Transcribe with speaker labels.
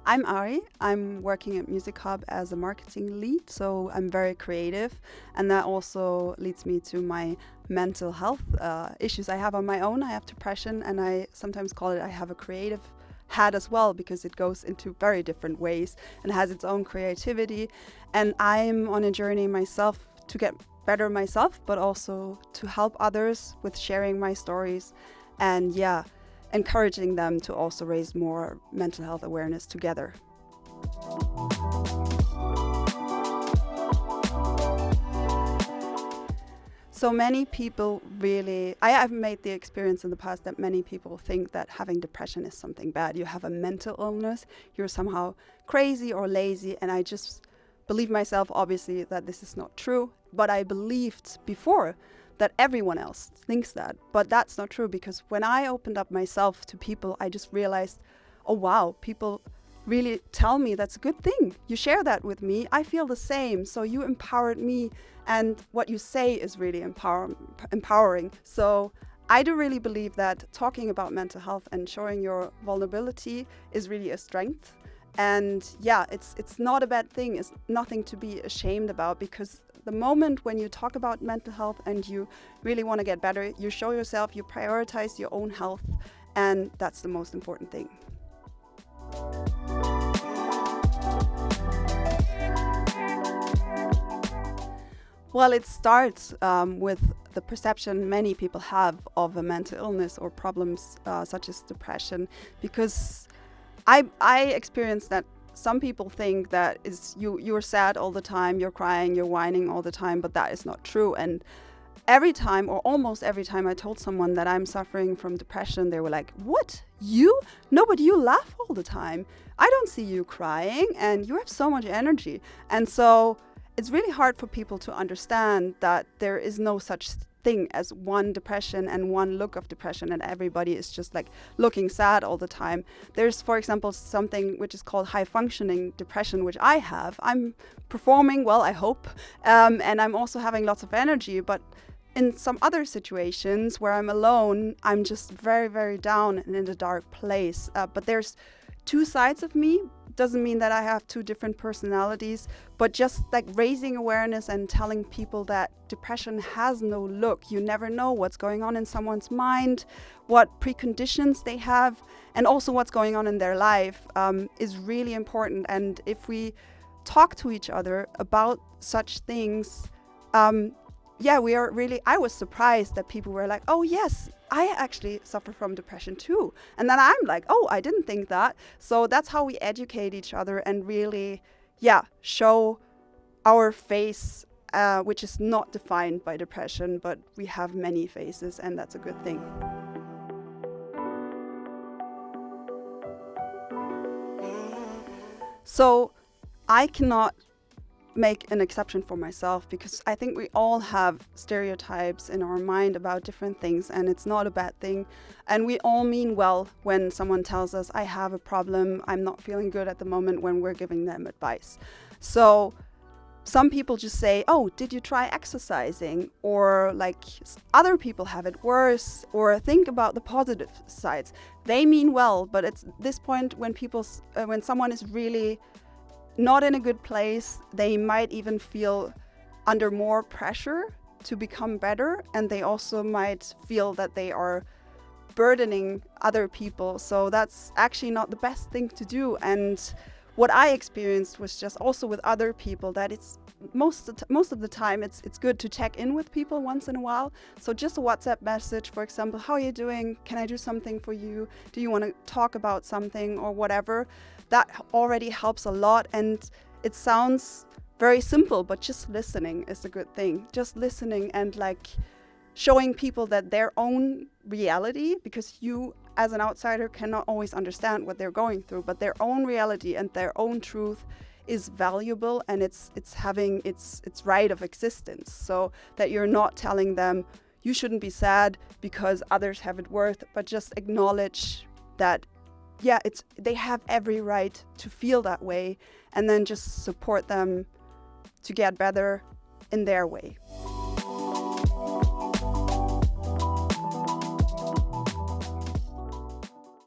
Speaker 1: I'm Ari. I'm working at MusicHub as a marketing lead, so I'm very creative, and that also leads me to my mental health issues I have on my own. I have depression, and I sometimes call it I have a creative hat as well, because it goes into very different ways and has its own creativity. And I'm on a journey myself to get better myself, but also to help others with sharing my stories and encouraging them to also raise more mental health awareness together. So many people I have made the experience in the past that many people think that having depression is something bad. You have a mental illness, you're somehow crazy or lazy, and I just believe myself, obviously, that this is not true. But I believed before that everyone else thinks that. But that's not true, because when I opened up myself to people, I just realized, oh wow, people really tell me that's a good thing. You share that with me. I feel the same. So you empowered me. And what you say is really empowering. So I do really believe that talking about mental health and showing your vulnerability is really a strength. And it's not a bad thing. It's nothing to be ashamed about, because the moment when you talk about mental health and you really want to get better, you show yourself, you prioritize your own health, and that's the most important thing. Well, it starts with the perception many people have of a mental illness or problems such as depression, because I experienced that some people think that you're sad all the time, you're crying, you're whining all the time, but that is not true. And every time, or almost every time, I told someone that I'm suffering from depression, they were like, "What? You? No, but you laugh all the time. I don't see you crying, and you have so much energy." And so it's really hard for people to understand that there is no such thing as one depression and one look of depression, and everybody is just like looking sad all the time. There's, for example, something which is called high functioning depression, which I have. I'm performing well, I hope, and I'm also having lots of energy, but in some other situations where I'm alone, I'm just very, very down and in a dark place. But there's two sides of me. Doesn't mean that I have two different personalities, but just like raising awareness and telling people that depression has no look. You never know what's going on in someone's mind, what preconditions they have, and also what's going on in their life is really important. And if we talk to each other about such things, I was surprised that people were like, "Oh yes, I actually suffer from depression too." And then I'm like, "Oh, I didn't think that." So that's how we educate each other and really, show our face, which is not defined by depression, but we have many faces, and that's a good thing. So I cannot make an exception for myself, because I think we all have stereotypes in our mind about different things, and it's not a bad thing. And we all mean well when someone tells us, "I have a problem, I'm not feeling good at the moment," when we're giving them advice. So some people just say, "Oh, did you try exercising?" Or like, "Other people have it worse," or "Think about the positive sides." They mean well, but it's this point when someone is really not in a good place, they might even feel under more pressure to become better, and they also might feel that they are burdening other people. So that's actually not the best thing to do. And what I experienced was just also with other people that it's most of the time it's good to check in with people once in a while. So just a WhatsApp message, for example, "How are you doing? Can I do something for you? Do you want to talk about something?" or whatever. That already helps a lot, and it sounds very simple, but just listening is a good thing. Just listening and like showing people that their own reality, because you as an outsider cannot always understand what they're going through, but their own reality and their own truth is valuable, and it's having its right of existence. So that you're not telling them you shouldn't be sad because others have it worse, but just acknowledge that they have every right to feel that way, and then just support them to get better in their way.